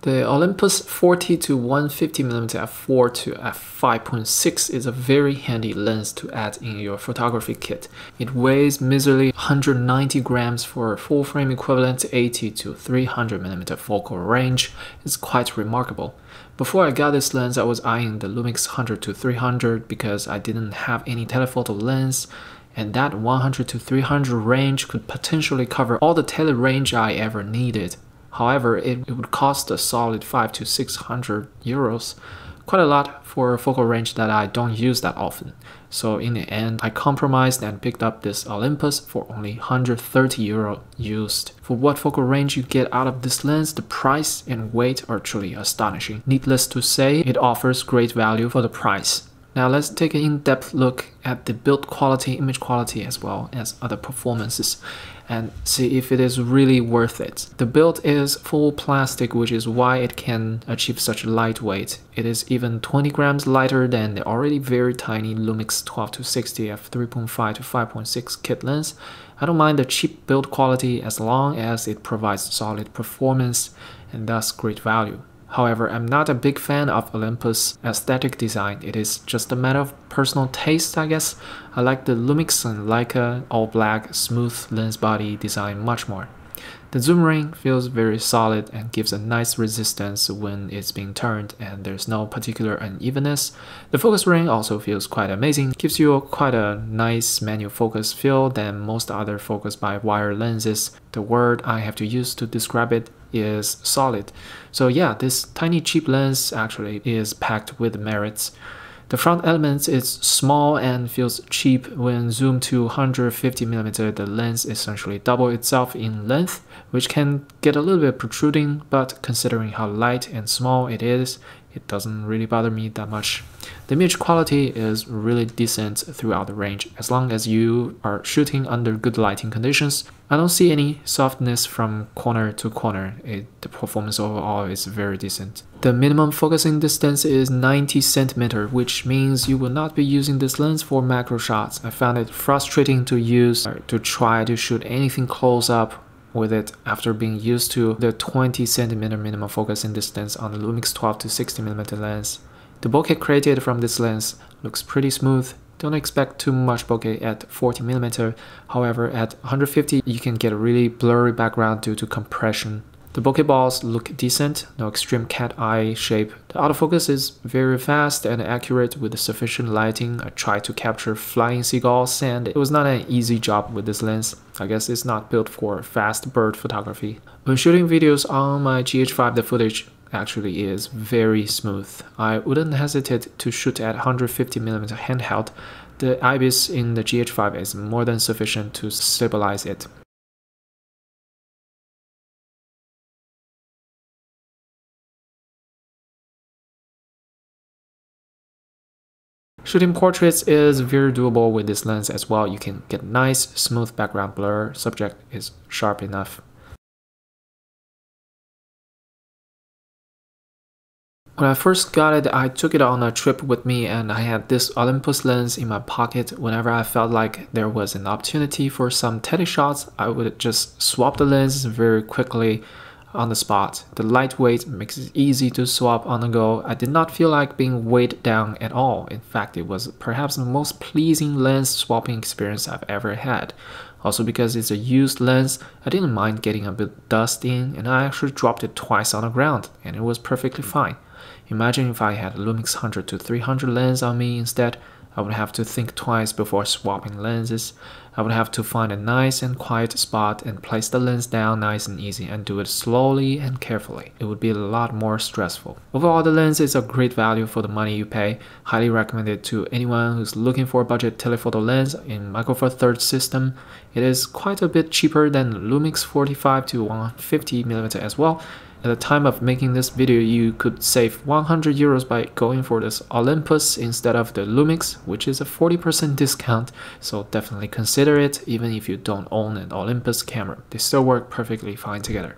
The Olympus 40 to 150mm f4 to f5.6 is a very handy lens to add in your photography kit. It weighs measly 190 grams for a full frame equivalent to 80 to 300mm focal range. It's quite remarkable. Before I got this lens, I was eyeing the Lumix 100 to 300 because I didn't have any telephoto lens, and that 100 to 300 range could potentially cover all the tele range I ever needed. However, it would cost a solid 500 to 600 euros, quite a lot for a focal range that I don't use that often. So in the end, I compromised and picked up this Olympus for only 130 euro used. For what focal range you get out of this lens, the price and weight are truly astonishing. Needless to say, it offers great value for the price. Now let's take an in-depth look at the build quality, image quality, as well as other performances, and see if it is really worth it. The build is full plastic, which is why it can achieve such lightweight. It is even 20 grams lighter than the already very tiny Lumix 12 to 60 f3.5 to 5.6 kit lens. I don't mind the cheap build quality as long as it provides solid performance and thus great value. However, I'm not a big fan of Olympus' aesthetic design. It is just a matter of personal taste, I guess. I like the Lumix and Leica all-black smooth lens body design much more. The zoom ring feels very solid and gives a nice resistance when it's being turned, and there's no particular unevenness. The focus ring also feels quite amazing, gives you quite a nice manual focus feel than most other focus-by-wire lenses. The word I have to use to describe it is solid. So yeah, this tiny cheap lens actually is packed with merits. The front element is small and feels cheap. When zoomed to 150mm, the lens essentially doubles itself in length, which can get a little bit protruding, but considering how light and small it is, it doesn't really bother me that much. The image quality is really decent throughout the range, as long as you are shooting under good lighting conditions. I don't see any softness from corner to corner. The performance overall is very decent. The minimum focusing distance is 90 cm, which means you will not be using this lens for macro shots. I found it frustrating to use to try to shoot anything close up with it after being used to the 20 cm minimum focusing distance on the Lumix 12 to 60mm lens. The bokeh created from this lens looks pretty smooth. Don't expect too much bokeh at 40mm, however at 150 you can get a really blurry background due to compression. The bokeh balls look decent, no extreme cat eye shape. The autofocus is very fast and accurate with sufficient lighting. I tried to capture flying seagulls and it was not an easy job with this lens. I guess it's not built for fast bird photography. When shooting videos on my GH5, the footage actually is very smooth. I wouldn't hesitate to shoot at 150mm handheld. The IBIS in the GH5 is more than sufficient to stabilize it. Shooting portraits is very doable with this lens as well. You can get nice, smooth background blur. Subject is sharp enough. When I first got it, I took it on a trip with me and I had this Olympus lens in my pocket. Whenever I felt like there was an opportunity for some tele shots, I would just swap the lens very quickly on the spot. The lightweight makes it easy to swap on the go. I did not feel like being weighed down at all. In fact, it was perhaps the most pleasing lens swapping experience I've ever had. Also because it's a used lens, I didn't mind getting a bit dust in, and I actually dropped it twice on the ground and it was perfectly fine. Imagine if I had a Lumix 100 to 300 lens on me instead. I would have to think twice before swapping lenses. I would have to find a nice and quiet spot and place the lens down nice and easy and do it slowly and carefully. It would be a lot more stressful. Overall, the lens is a great value for the money you pay. Highly recommend it to anyone who's looking for a budget telephoto lens in Micro Four Thirds system. It is quite a bit cheaper than Lumix 45 to 150mm as well. At the time of making this video, you could save 100 euros by going for this Olympus instead of the Lumix, which is a 40% discount, so definitely consider it even if you don't own an Olympus camera. They still work perfectly fine together.